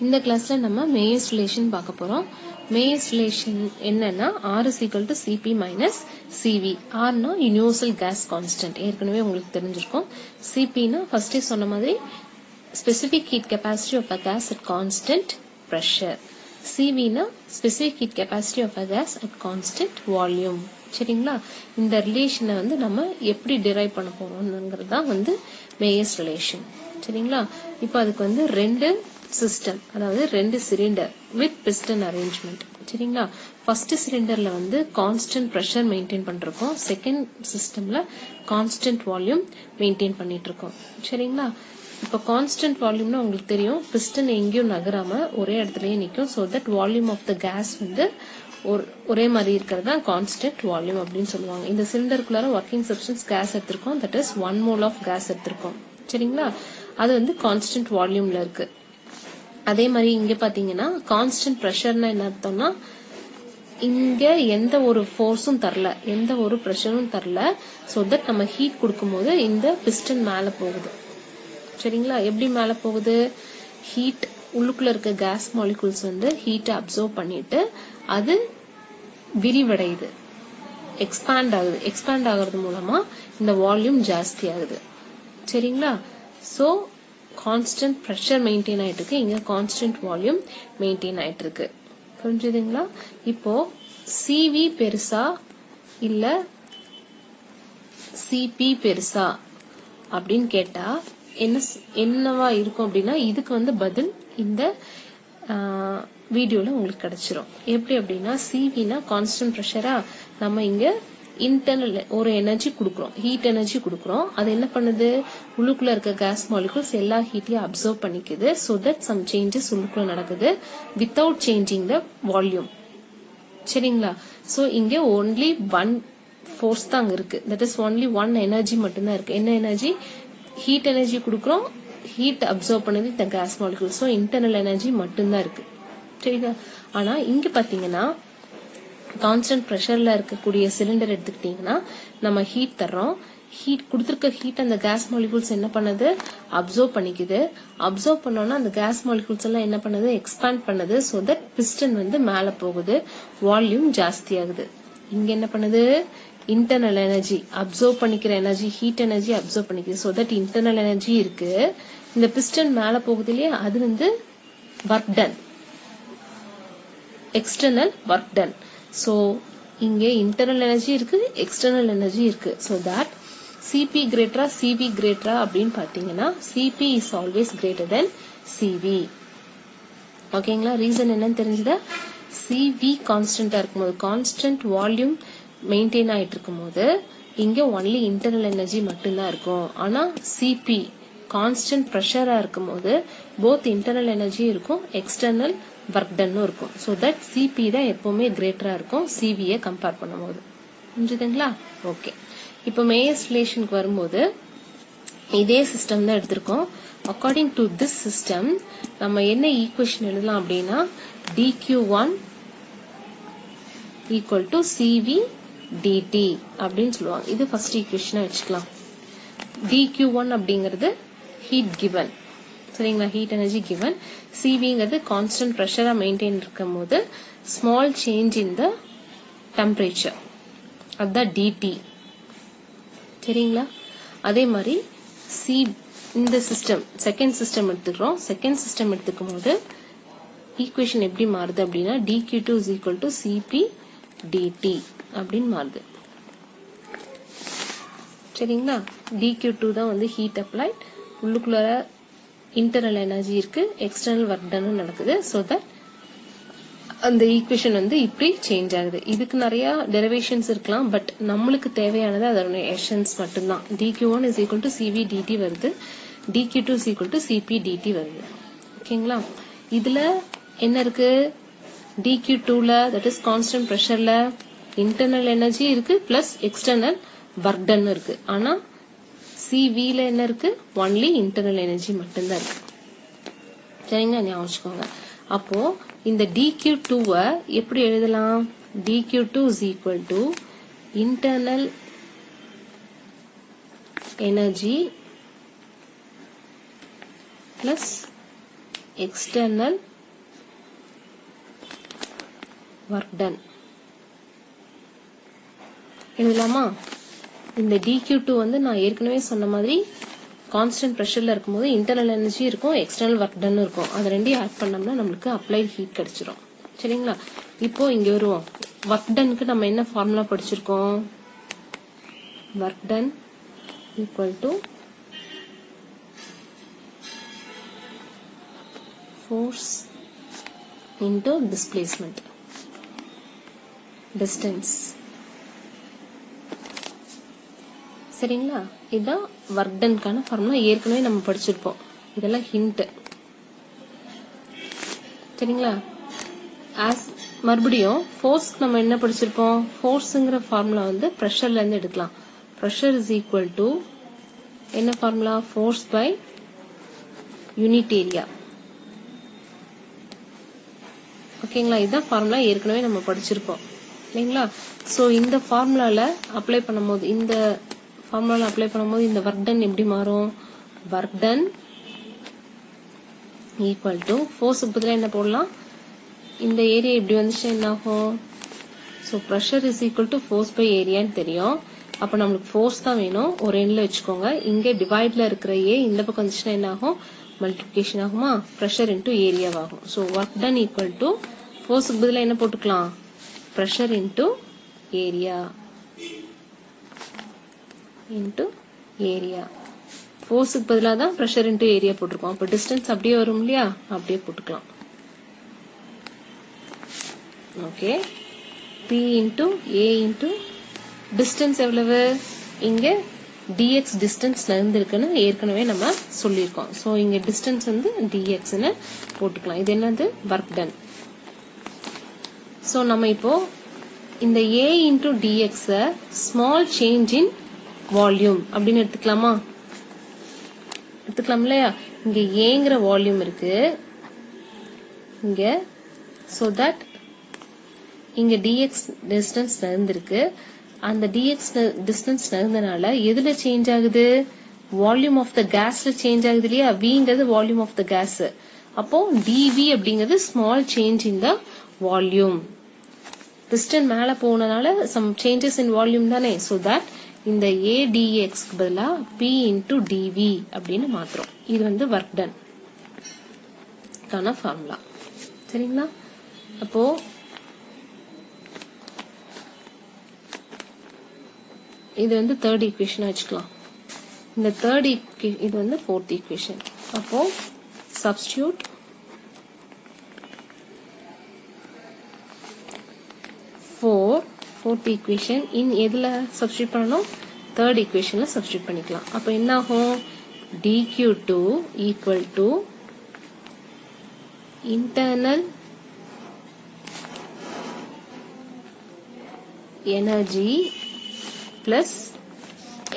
இந்த கிளாஸ்ல நம்ம மேயர்ஸ் ரிலேஷன் பார்க்க போறோம். மேயர்ஸ் ரிலேஷன் என்னன்னா R is equal to Cp minus Cv. R னா யுனிவர்சல் கேஸ் கான்ஸ்டன்ட், ஏற்கனவே உங்களுக்கு தெரிஞ்சிருக்கும். Cp னா ஃபர்ஸ்டே சொன்ன மாதிரி specific heat capacity of a gas at constant pressure. Cv னா specific heat capacity of a gas at constant volume. சரிங்களா? இந்த ரிலேஷனை வந்து நம்ம எப்படி டிரைவ் பண்ண போறோம்ங்கிறது தான் வந்து மேயர்ஸ் ரிலேஷன். சரிங்களா? இப்போ அதுக்கு வந்து ரெண்டு சிஸ்டம், அதாவது ரெண்டு சிலிண்டர் வித் பிஸ்டன் அரேஞ்ச்மெண்ட். சரிங்களா? ஃபர்ஸ்ட் சிலிண்டர்ல வந்து கான்ஸ்டன்ட் பிரஷர் மெயின்டைன் பண்றோம், செகண்ட் சிஸ்டம்ல கான்ஸ்டன்ட் வால்யூம் மெயின்டைன் பண்ணிட்டு இருக்கோம். சரிங்களா? இப்போ கான்ஸ்டன்ட் வால்யூம்னா உங்களுக்கு தெரியும், பிஸ்டன் எங்கேயும் நகராம ஒரே இடத்துலயே நிற்கும். So that volume of the gas வந்து ஒரே மாதிரி இருக்கிறது தான் கான்ஸ்டன்ட் வால்யூம் அப்படின்னு சொல்லுவாங்க. இந்த சிலிண்டருக்குள்ளார ஒர்க்கிங் சப்ஸ்டன்ஸ் கேஸ் எடுத்திருக்கோம், that is 1 mole of gas எடுத்திருக்கோம். சரிங்களா? அது வந்து கான்ஸ்டன்ட் வால்யூம்ல இருக்கு. அதே மாதிரி இங்க பாத்தீங்கன்னா கான்ஸ்டன்ட் பிரஷர்னா என்ன அர்த்தம்னா, இங்க எந்த ஒரு ஃபோர்ஸும் தரல, எந்த ஒரு பிரஷரும் தரல. சோ தட் நம்ம ஹீட் கொடுக்கும் போது இந்த பிஸ்டன் மேல போகுது. சரிங்களா? எப்படி மேல போகுது? ஹீட் உள்ளுக்குள்ள இருக்க கேஸ் மாலிகூல்ஸ் வந்து ஹீட்டை அப்சர்வ் பண்ணிட்டு அது விரிவடையுது, எக்ஸ்பேண்ட் ஆகுது. எக்ஸ்பேண்ட் ஆகிறது மூலமா இந்த வால்யூம் ஜாஸ்தி ஆகுது. சரிங்களா? சோ கான்ஸ்டன்ட் பிரஷர் மெயின்டைன் ஆயிட்டு இருக்கு, இங்க கான்ஸ்டன்ட் வால்யூம் மெயின்டைன் ஆயிட்டு இருக்கு. புரிஞ்சுதுங்களா? இப்போ Cv பெருசா இல்ல Cp பெருசா அப்படின்னு கேட்டா என்னவா இருக்கும் அப்படின்னா, இதுக்கு வந்து பதில் இந்த வீடியோல உங்களுக்கு கிடைச்சிரும். எப்படி அப்படின்னா, Cvனா கான்ஸ்டன்ட் பிரஷரா, நம்ம இங்க இன்டர்னல் ஒரு எனர்ஜி கொடுக்குறோம், ஹீட் எனர்ஜி கொடுக்குறோம். அது என்ன பண்ணுது? உள்ளுக்குள்ள இருக்க கேஸ் மாலிகூல்ஸ் எல்லா ஹீட்டையும் அப்சர்வ் பண்ணிக்குது. சோ தட் சம் சேஞ்சஸ் உள்ளுக்குள்ள நடக்குது வித்தவுட் சேஞ்சிங் த வால்யூம். சரிங்களா? சோ இங்க ஒன்லி ஒன் ஃபோர்ஸ் தான் இருக்கு, that is only one energy மட்டும்தான் இருக்கு. என்ன எனர்ஜி? ஹீட் எனர்ஜி கொடுக்குறோம், ஹீட் அப்சர்வ் பண்ணது இந்த gas molecules. So internal energy மட்டும்தான் இருக்கு. சரிங்களா? ஆனா இங்க பாத்தீங்கன்னா கான்ஸ்டன்ட் பிரஷர்ல இருக்கக்கூடிய சிலிண்டர் எடுத்துக்கிட்டீங்கன்னா, நம்ம ஹீட் தர்றோம், ஹீட் கொடுத்துருக்க ஹீட் அந்த கேஸ் மாலிகூல்ஸ் என்ன பண்ணுது? அப்சர்வ் பண்ணிக்குது. அப்சர்வ் பண்ணோம்னா அந்த கேஸ் மாலிகூல்ஸ் எல்லாம் என்ன பண்ணுது? எக்ஸ்பேண்ட் பண்ணுது. சோ தட் பிஸ்டன் வந்து மேல போகுது, வால்யூம் ஜாஸ்தி ஆகுது. இங்க என்ன பண்ணுது? இன்டர்னல் எனர்ஜி அப்சர்வ் பண்ணிக்கிற எனர்ஜி, ஹீட் எனர்ஜி அப்சர்வ் பண்ணிக்குது. சோ தட் இன்டர்னல் எனர்ஜி இருக்கு. இந்த பிஸ்டன் மேல போகுது இல்லையா, அது வந்து work done, external work done. So இங்க இன்டர்னல் எனர்ஜி இருக்கு, எக்ஸ்டர்னல் எனர்ஜி இருக்கு. சோ தட் Cp கிரேட்டரா Cv கிரேட்டரா அப்படின்னு பாத்தீங்கன்னா, Cp is always greater than Cv. ஓகேங்களா? ரீசன் என்னன்னு தெரிஞ்சுதா? Cv கான்ஸ்டன்டா இருக்கும்போது, கான்ஸ்டன்ட் வால்யூம் மெயின்டைன் ஆயிட்டு இருக்கும் போது இங்க ஒன்லி இன்டர்னல் எனர்ஜி மட்டும்தான் இருக்கும். ஆனா Cp கான்ஸ்டன்ட் பிரஷரா இருக்கும் போது போத் இன்டர்னல் எனர்ஜி இருக்கும், எக்ஸ்டர்னல் ஒர்க் டன்னும் இருக்கும். சோ தட் Cp தான் எப்பவுமே கிரேட்டரா இருக்கும் Cv கம்பேர் பண்ணும்போது. புரிஞ்சுதுங்களா? ஓகே. இப்போ மேயர்ஸ் ரிலேஷனுக்கு வரும்போது இதே சிஸ்டம் தான் எடுத்திருக்கோம். அக்கார்டிங் டு திஸ் சிஸ்டம் நம்ம என்ன ஈக்குவேஷன் எழுதலாம் அப்படின்னா, dq1 equal to Cv dt அப்படின்னு சொல்லுவாங்க. இது ஃபர்ஸ்ட் ஈக்குவேஷனா வச்சுக்கலாம். dq1 அப்படிங்கிறது ஹீட் கிவன். சரிங்களா? Heat energy given. Cvங்கிறது கான்ஸ்டன்ட் பிரஷரா மெயின்டைன் இருக்கும் போது small change in the temperature, அதுதான் dt. சரிங்களா? அதே மாதிரி இந்த சிஸ்டம் செகண்ட் சிஸ்டம் எடுத்துக்கிறோம். செகண்ட் சிஸ்டம் எடுத்துக்கும் போது ஈக்குவேஷன் எப்படி மாறுது அப்படின்னா, dq2 is equal to Cp dt அப்படின்னு மாறுது. சரிங்களா? dq2 தான் வந்து ஹீட் அப்ளைட், உள்ளுக்குள்ள இன்டர்னல் எனர்ஜி இருக்கு, எக்ஸ்டர்னல் ஒர்க் டன் நடக்குது. சோ தட் அந்த ஈக்குவேஷன் வந்து இப்படி சேஞ்ச் ஆகுது. இதுக்கு நிறைய டெரிவேஷன்ஸ் இருக்கலாம், பட் நம்மளுக்கு தேவையானது அதோட எசன்ஸ் மட்டும்தான். dq1 is equal to Cv dt வருது, dq2 is equal to Cp dt வருது. ஓகேங்களா? இதுல என்ன இருக்கு? dq2ல தட் இஸ் கான்ஸ்டன்ட் பிரஷர்ல இன்டர்னல் எனர்ஜி இருக்கு பிளஸ் எக்ஸ்டர்னல் ஒர்க் டன் இருக்கு. ஆனா Cvல என்ன இருக்கு? ஒன்லி இன்டர்னல் எனர்ஜி மட்டும்தான் இருக்கு. சரிங்களா? ஞாபகம் வச்சுக்கோங்க. அப்போ இந்த dq2 எப்படி எழுதலாம்? dq2 is equal to internal energy plus external work done. எழுதலாமா? இந்த dq2 வந்து நான் ஏற்கனவே சொன்ன மாதிரி கான்ஸ்டன்ட் பிரஷர்ல இருக்கும்போது இன்டர்னல் எனர்ஜி இருக்கும், எக்ஸ்டர்னல் ஒர்க் டன் இருக்கும். அது ரெண்டையும் ஆட் பண்ணோம்னா நம்மளுக்கு அப்ளைட் ஹீட் கிடைச்சிரும். சரிங்களா? இப்போ இங்க வருவோம். ஒர்க் டன்க்கு நம்ம என்ன ஃபார்முலா படிச்சிருக்கோம்? Work done equal to force into displacement, distance. சரிங்களா? இதான் ஒர்க் டன்கான ஃபார்முலா, ஏற்கனவே நம்ம படிச்சிருப்போம். இதெல்லாம் ஹிண்ட். சரிங்களா? மறுபடியும் ஃபோர்ஸ் நம்ம என்ன படிச்சிருப்போம்? ஃபோர்ஸ்ங்கிற ஃபார்முலா வந்து பிரஷர்ல இருந்து எடுக்கலாம். பிரஷர் இஸ் ஈக்குவல் டு என்ன formula? Force by unit area. ஓகேங்களா? இதுதான் ஃபார்முலா, ஏற்கனவே நம்ம படிச்சிருப்போம் இல்லைங்களா? சோ இந்த ஃபார்முலால அப்ளை பண்ணும்போது இந்த ஒர்க் டன் எப்படி மாறும்? ஒர்க் டன் ஈக்குவல் டு ஃபோர்ஸுக்கு பதிலா என்ன போடலாம்? இந்த ஏரியா இப்படி வந்துச்சு என்ன ஆகும்? So pressure is equal to force by ஏரியான்னு தெரியும். அப்ப நம்மளுக்கு ஃபோர்ஸ் தான் வேணும். ஒரு எண்ட்ல வச்சுக்கோங்க. இங்க டிவைட்ல இருக்கிற ஏ இந்த பக்கம் வந்துச்சுன்னா என்ன ஆகும்? மல்டிப்ளிகேஷன் ஆகுமா? பிரஷர் இன்டூ ஏரியா ஆகும். So work done equal to ஃபோர்ஸுக்கு பதிலா என்ன போட்டுக்கலாம்? பிரஷர் இன்டூ ஏரியா ஃபோர்ஸுக்கு பதிலா தான் பிரஷர் இன்டூ ஏரியா போட்டிருக்கோம். அப்ப டிஸ்டன்ஸ் அப்படியே வரும் இல்லையா? அப்படியே போட்டுக்கலாம். Okay. P into A into distance எவ்வளவு? இங்க dx டிஸ்டன்ஸ் நடந்திருக்குன்னு ஏற்கனவே நம்ம சொல்லியிருக்கோம். சோ இங்க டிஸ்டன்ஸ் வந்து dxன்னு போட்டுக்கலாம். இது என்னது? Work done. சோ நம்ம இப்போ இந்த A into dx small change in volume அப்படின்னு எடுத்துக்கலாமா? எடுத்துக்கலாம் இல்லையா? இங்க ஏங்கிற வால்யூம் இருக்கு இங்க. சோ தட் இங்க dx டிஸ்டன்ஸ் நடந்திருக்கு. அந்த dx டிஸ்டன்ஸ் நடந்தனால எதுல சேஞ்ச் ஆகுது? வால்யூம் ஆஃப் த கேஸ்ல சேஞ்ச் ஆகுது இல்லையா? vங்கிறது வால்யூம் ஆஃப் த கேஸ். அப்போ dv அப்படிங்கிறது small change in the volume. Piston மேல போனனால சம் சேஞ்சஸ் இன் வால்யூம் தானே. சோ தட் இந்த a dx க்கு பதிலா p into dv அப்படின்னு மாத்துறோம். இது வந்து ஒர்க் டன் கான ஃபார்முலா. சரிங்களா? அப்போ இது வந்து தேர்ட் ஈக்குவேஷன் வச்சுக்கலாம். இந்த இது வந்து ஃபோர்த் ஈக்குவேஷன். அப்போ சப்ஸ்டிடியூட் ஃபோர்த் ஈக்குவேஷன் இன் எதுல சப்ஸ்டிடியூட் பண்ணணும்? தேர்ட் ஈக்குவேஷன்ல சப்ஸ்டிடியூட் பண்ணிக்கலாம். அப்ப என்ன ஆகும்? dq2 equal to internal energy plus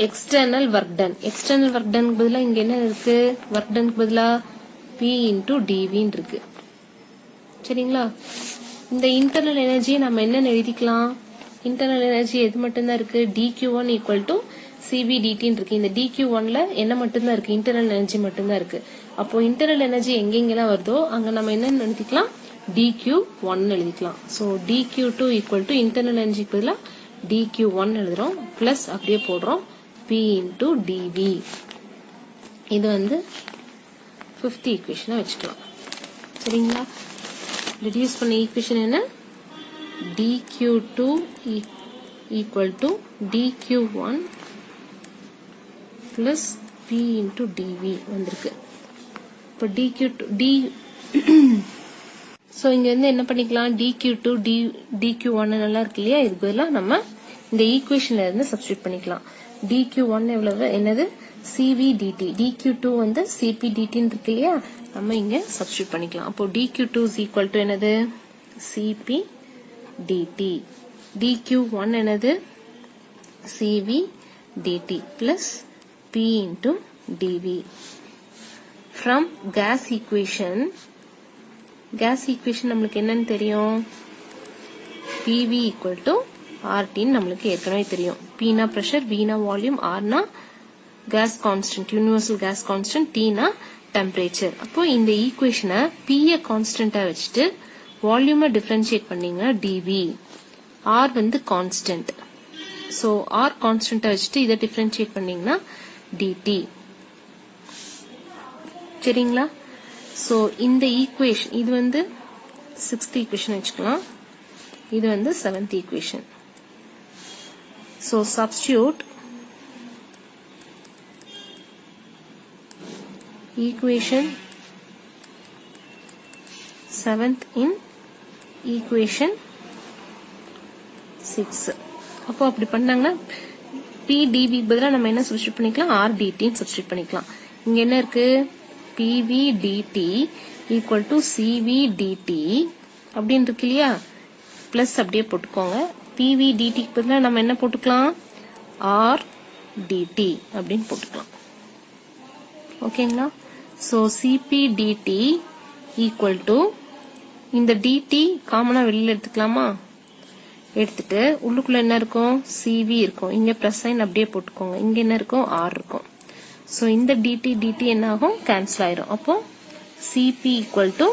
external work done. External work ton பதிலா இங்க என்ன இருக்கு? ஒர்க் டன் பதிலா P into dv இருக்கு. சரிங்களா? இந்த இன்டர்னல் எனர்ஜி நம்ம என்ன எழுதிக்கலாம்? இன்டர்னல் எனர்ஜி எது மட்டும்தான் இருக்கு? dq1 equal to cv dt இருக்கு. இந்த dq1ல என்ன மட்டும்தான் இருக்கு? இன்டர்னல் எனர்ஜி மட்டும்தான் இருக்கு. அப்போ இன்டர்னல் எனர்ஜி எங்கெங்கெல்லாம் வருதோ அங்க நம்ம என்ன எழுதிக்கலாம்? dq1 எழுதிக்கலாம். So dq2 equal to internal energy பதிலா dq1 எழுதுறோம். பிளஸ் அப்படியே போடுறோம் P into dv. இது வந்து 5th ஈக்குவேஷனை வச்சுக்கலாம். சரிங்களா? ரெடியூஸ் பண்ண ஈக்குவேஷன் என்ன? dq2 equal to dq1 plus P into dv வந்திருக்கு. இப்போ so இங்க வந்து என்ன பண்ணிக்கலாம்? dq2 dq1 நல்லா இருக்கு இல்லையா? இதுக்கு பதிலா நம்ம இந்த ஈக்குவேஷன்ல இருந்து சப்ஸ்டிடியூட் பண்ணிக்கலாம். dq1 எவ்வளவு? என்னது? cv dt. dq2 வந்து cp dt இருக்கு இல்லையா? நம்ம இங்க சப்ஸ்டிடியூட் பண்ணிக்கலாம். அப்போ dq2 is equal to என்னது? cp dt. dq1 என்னது? cv dt plus p into dv. From gas equation நம்மளுக்கு என்னன்னு தெரியும்? pv equal to RT நம்மளுக்கு ஏற்கனவே தெரியும். P னா pressure, V னா volume, R னா gas constant, universal gas constant, T னா temperature. அப்போ இந்த ஈக்குவேஷனை P கான்ஸ்டன்டா வச்சுட்டு வால்யூமை டிஃபரன்ஷியேட் பண்ணீங்கன்னா டிவி. ஆர் வந்து கான்ஸ்டன்ட். ஸோ ஆர் கான்ஸ்டன்ட்டை வச்சுட்டு இதை டிஃபரன்ஷியேட் பண்ணீங்கன்னா டிடி. சரிங்களா? ஸோ இந்த ஈக்குவேஷன் இது வந்து 6th ஈக்குவேஷன் வச்சுக்கலாம், இது வந்து 7th equation. So substitute equation 7th in equation 6. அப்போ அப்படி பண்ணாங்கன்னா PdV பதிலாக நம்ம என்ன சப்ஸ்டியூட் பண்ணிக்கலாம், RdTன்னு சப்ஸ்டியூட் பண்ணிக்கலாம். இங்க என்ன இருக்கு, PV dt equal to CV dt அப்படின்னு இருக்கு இல்லையா, பிளஸ் அப்படியே போட்டுக்கோங்க. PV dt பதிலாக நம்ம என்ன போட்டுக்கலாம், R dt அப்படின்னு போட்டுக்கலாம். ஓகேங்களா? So CP dt equal to இந்த dt காமனா வெளியில எடுத்துக்கலாமா, எடுத்துட்டு உள்ளுக்குள்ள என்ன இருக்கும், CV இருக்கும். இங்க பிளஸ் சைன் அப்படியே போட்டுக்கோங்க. இங்க என்ன இருக்கும், R இருக்கும். ஸோ இந்த dt என்ன ஆகும், கேன்சல் ஆயிரும். அப்போ CP equal to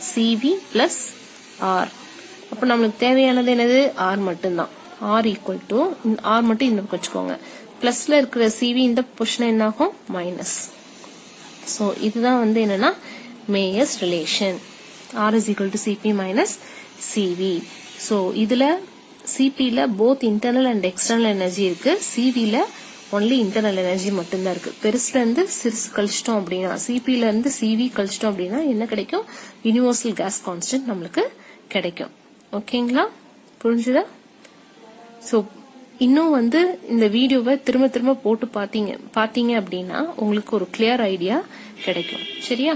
CV plus R. அப்போ நம்மளுக்கு தேவையானது என்னது, R மட்டும்தான். R equal to R மட்டும் இந்த பக்கம் வச்சுக்கோங்க. பிளஸ்ல இருக்கிற CV இந்த பொசிஷன் என்ன ஆகும், மைனஸ். ஸோ இதுதான் வந்து என்னன்னா Mayer's relation. R is equal to CP minus CV. So இதுல CPல both internal and external energy இருக்கு, CVல ஒன்லி இன்டர்னல் எனர்ஜி மட்டும்தான் இருக்கு. பெருசுல இருந்து சிறுசு கழிச்சிட்டோம் அப்படின்னா, சிபில இருந்து சிவி கழிச்சிட்டோம் அப்படின்னா என்ன கிடைக்கும், யூனிவர்சல் கேஸ் கான்ஸ்டன்ட் நம்மளுக்கு கிடைக்கும். ஓகேங்களா? புரிஞ்சுதா? ஸோ இன்னும் வந்து இந்த வீடியோவை திரும்ப திரும்ப போட்டு பார்த்தீங்க அப்படின்னா உங்களுக்கு ஒரு கிளியர் ஐடியா கிடைக்கும். சரியா?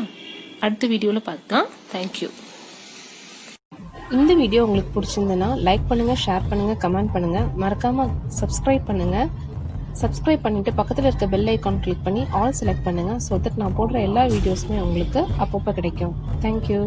அடுத்த வீடியோல பார்க்கலாம். தேங்க்யூ. இந்த வீடியோ உங்களுக்கு பிடிச்சிருந்ததுன்னா லைக் பண்ணுங்க, ஷேர் பண்ணுங்க, கமெண்ட் பண்ணுங்க, மறக்காம சப்ஸ்கிரைப் பண்ணுங்க. சப்ஸ்கிரைப் பண்ணிட்டு பக்கத்தில் இருக்க பெல் ஐக்கான் கிளிக் பண்ணி ஆல் செலக்ட் பண்ணுங்க. ஸோ தட் நான் போடுற எல்லா வீடியோஸுமே உங்களுக்கு அப்பப்போ கிடைக்கும். தேங்க்யூ.